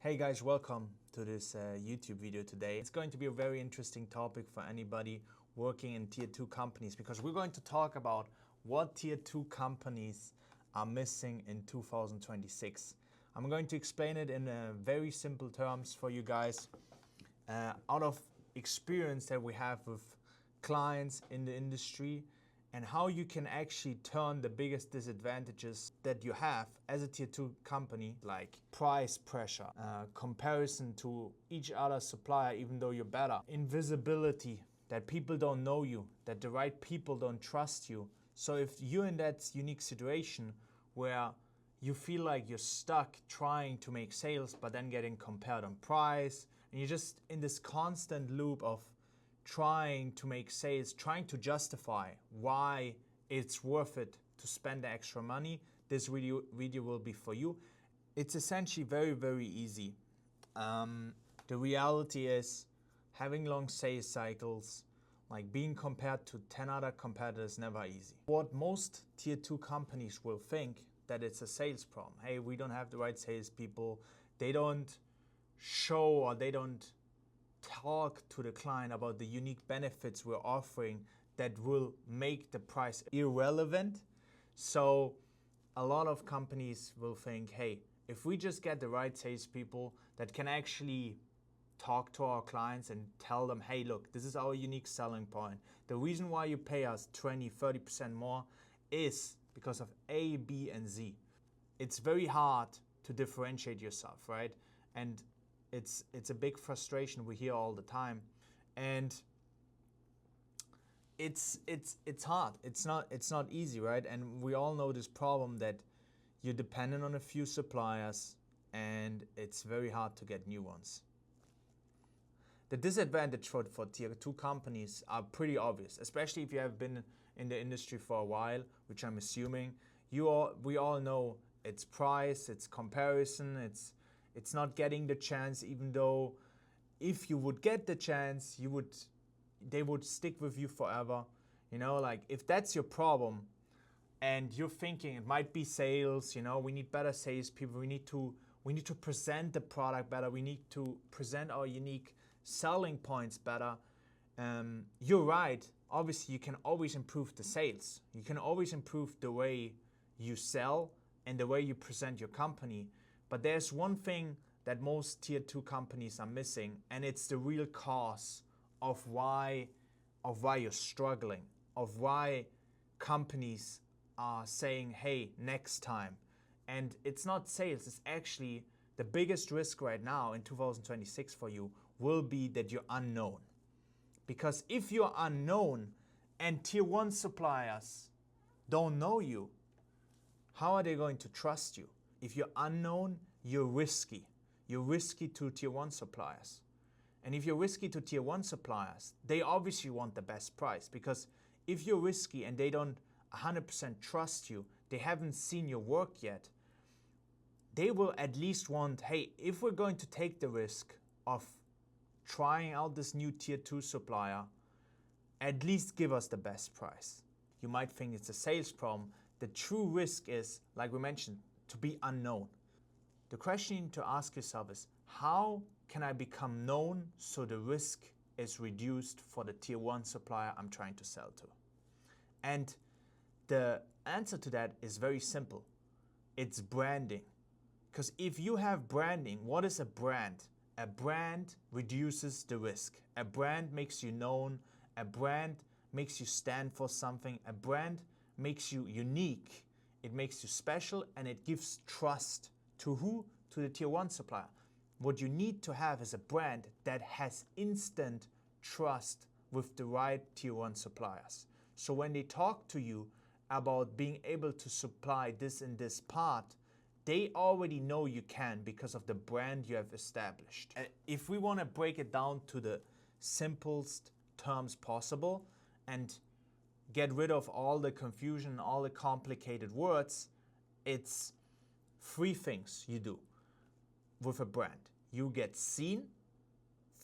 Hey guys, welcome to this YouTube video today. It's going to be a very interesting topic for anybody working in tier 2 companies because we're going to talk about what tier 2 companies are missing in 2026. I'm going to explain it in very simple terms for you guys out of experience that we have with clients in the industry and how you can actually turn the biggest disadvantages that you have as a tier 2 company, like price pressure, comparison to each other supplier even though you're better, invisibility, that people don't know you, that the right people don't trust you. So if you're in that unique situation where you feel like you're stuck trying to make sales but then getting compared on price, and you're just in this constant loop of trying to make sales, trying to justify why it's worth it to spend the extra money, this video will be for you. It's essentially very easy. The reality is having long sales cycles, like being compared to 10 other competitors, never easy. What most tier 2 companies will think that it's a sales problem. Hey, we don't have the right salespeople. They don't show or they don't talk to the client about the unique benefits we're offering that will make the price irrelevant. So a lot of companies will think, hey, if we just get the right salespeople that can actually talk to our clients and tell them, hey, look, this is our unique selling point. The reason why you pay us 20-30% more is because of A, B, and Z. It's very hard to differentiate yourself, right? And it's a big frustration we hear all the time, and it's hard. It's not easy, right? And we all know this problem that you're dependent on a few suppliers, and it's very hard to get new ones. The disadvantage for tier 2 companies are pretty obvious, especially if you have been in the industry for a while, which I'm assuming. We all know it's price, it's comparison, it's not getting the chance, even though if you would get the chance, they would stick with you forever. You know, like if that's your problem and you're thinking it might be sales, you know, we need better salespeople, we need to present the product better, we need to present our unique selling points better. You're right. Obviously, you can always improve the sales. You can always improve the way you sell and the way you present your company. But there's one thing that most tier 2 companies are missing, and it's the real cause of why you're struggling, of why companies are saying, hey, next time. And it's not sales, it's actually the biggest risk right now in 2026 for you will be that you're unknown. Because if you're unknown and tier 1 suppliers don't know you, how are they going to trust you? If you're unknown, you're risky. You're risky to tier 1 suppliers. And if you're risky to tier 1 suppliers, they obviously want the best price, because if you're risky and they don't 100% trust you, they haven't seen your work yet, they will at least want, hey, if we're going to take the risk of trying out this new tier 2 supplier, at least give us the best price. You might think it's a sales problem. The true risk is, like we mentioned, to be unknown. The question you need to ask yourself is, how can I become known so the risk is reduced for the tier 1 supplier I'm trying to sell to? And the answer to that is very simple. It's branding. Because if you have branding, what is a brand? A brand reduces the risk. A brand makes you known. A brand makes you stand for something. A brand makes you unique. It makes you special, and it gives trust to who? To the tier 1 supplier. What you need to have is a brand that has instant trust with the right tier 1 suppliers. So when they talk to you about being able to supply this and this part, they already know you can because of the brand you have established. If we want to break it down to the simplest terms possible and get rid of all the confusion, all the complicated words, it's 3 things you do with a brand. You get seen.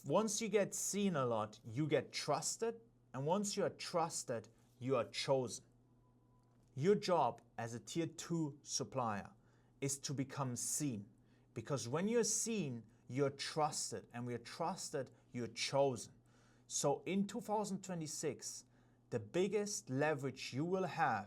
Once you get seen a lot, you get trusted. And once you are trusted, you are chosen. Your job as a tier 2 supplier is to become seen, Because when you're seen, you're trusted, and when you're trusted, you're chosen. So in 2026, the biggest leverage you will have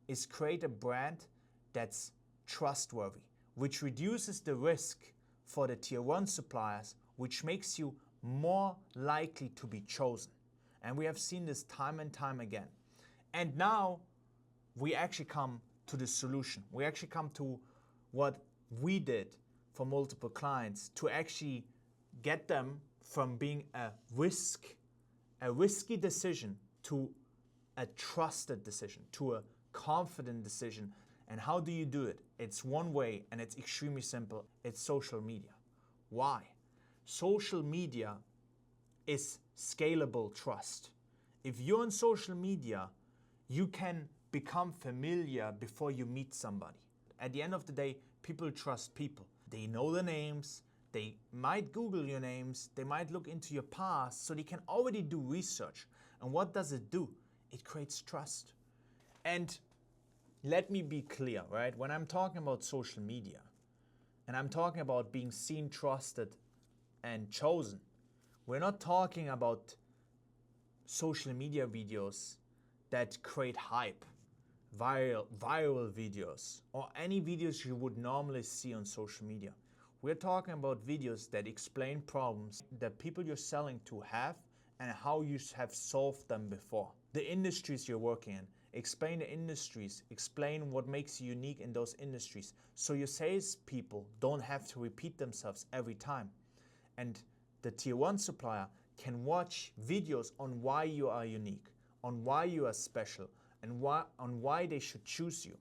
is create a brand that's trustworthy, which reduces the risk for the tier 1 suppliers, which makes you more likely to be chosen. And we have seen this time and time again. And now we actually come to the solution. We actually come to what we did for multiple clients to actually get them from being a risky decision to a trusted decision, to a confident decision. And how do you do it? It's one way, and it's extremely simple. It's social media. Why? Social media is scalable trust. If you're on social media, you can become familiar before you meet somebody. At the end of the day, people trust people. They know the names, they might Google your names, they might look into your past, so they can already do research. And what does it do? It creates trust. And let me be clear, right? When I'm talking about social media, and I'm talking about being seen, trusted, and chosen, we're not talking about social media videos that create hype, viral videos, or any videos you would normally see on social media. We're talking about videos that explain problems that people you're selling to have and how you have solved them before. The industries you're working in. Explain the industries, explain what makes you unique in those industries, so your salespeople don't have to repeat themselves every time. And the tier 1 supplier can watch videos on why you are unique, on why you are special, and on why they should choose you.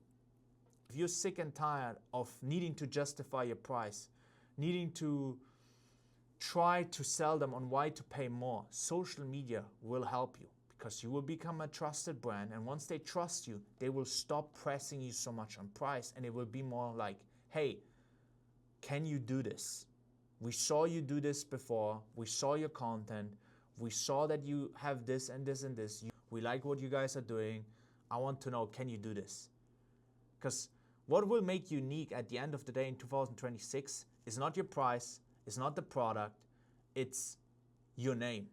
If you're sick and tired of needing to justify your price, needing to try to sell them on why to pay more, social media will help you. Because you will become a trusted brand, and once they trust you, they will stop pressing you so much on price, and it will be more like, hey, can you do this? We saw you do this before, we saw your content, we saw that you have this and this and this, we like what you guys are doing, I want to know, can you do this? Because what will make you unique at the end of the day in 2026 is not your price, it's not the product, it's your name.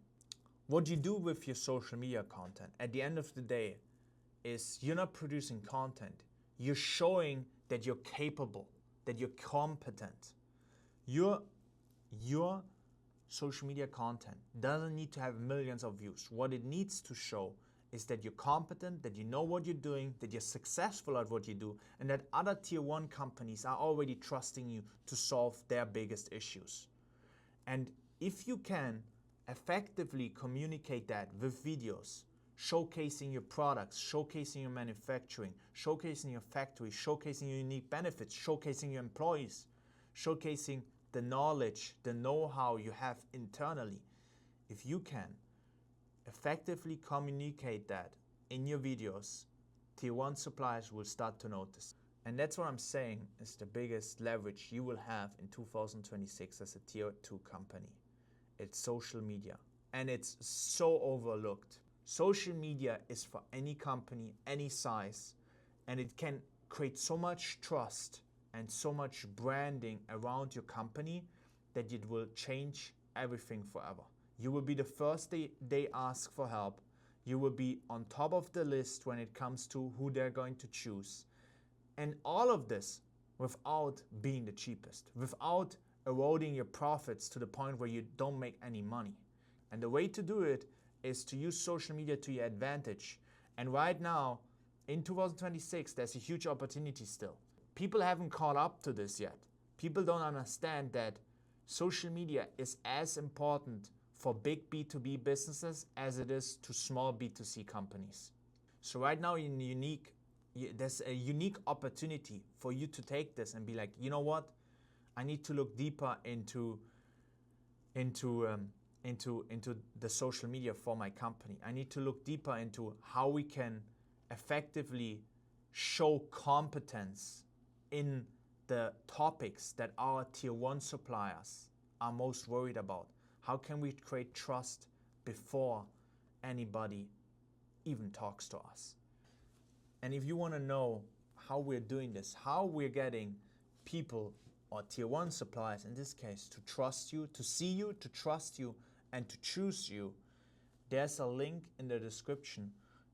What you do with your social media content at the end of the day is you're not producing content. You're showing that you're capable, that you're competent. Your social media content doesn't need to have millions of views. What it needs to show is that you're competent, that you know what you're doing, that you're successful at what you do, and that other tier 1 companies are already trusting you to solve their biggest issues. And if you can effectively communicate that with videos, showcasing your products, showcasing your manufacturing, showcasing your factory, showcasing your unique benefits, showcasing your employees, showcasing the knowledge, the know-how you have internally. If you can effectively communicate that in your videos, tier 1 suppliers will start to notice. And that's what I'm saying is the biggest leverage you will have in 2026 as a tier 2 company. It's social media, and it's so overlooked. Social media is for any company, any size, and it can create so much trust and so much branding around your company that it will change everything forever. You will be the first they ask for help. You will be on top of the list when it comes to who they're going to choose. And all of this without being the cheapest, without eroding your profits to the point where you don't make any money. And the way to do it is to use social media to your advantage. And right now, in 2026, there's a huge opportunity still. People haven't caught up to this yet. People don't understand that social media is as important for big B2B businesses as it is to small B2C companies. So right now, there's a unique opportunity for you to take this and be like, you know what? I need to look deeper into the social media for my company. I need to look deeper into how we can effectively show competence in the topics that our tier 1 suppliers are most worried about. How can we create trust before anybody even talks to us? And if you want to know how we're doing this, how we're getting people or tier 1 suppliers in this case to trust you, to see you, to trust you, and to choose you, there's a link in the description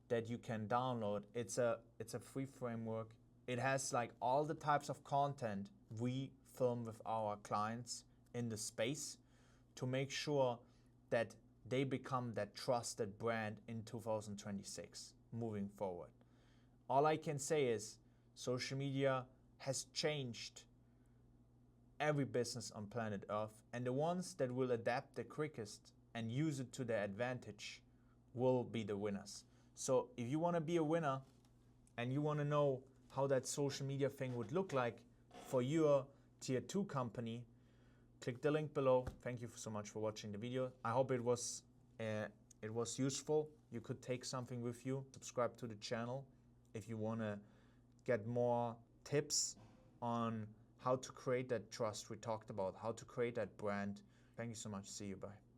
that you can download. It's a free framework. It has like all the types of content we film with our clients in the space to make sure that they become that trusted brand in 2026 moving forward. All I can say is social media has changed every business on planet Earth, and the ones that will adapt the quickest and use it to their advantage will be the winners. So if you want to be a winner and you want to know how that social media thing would look like for your tier 2 company, click the link below. Thank you so much for watching the video. I hope it was useful. You could take something with you. Subscribe to the channel if you want to get more tips on how to create that trust we talked about, how to create that brand. Thank you so much. See you. Bye.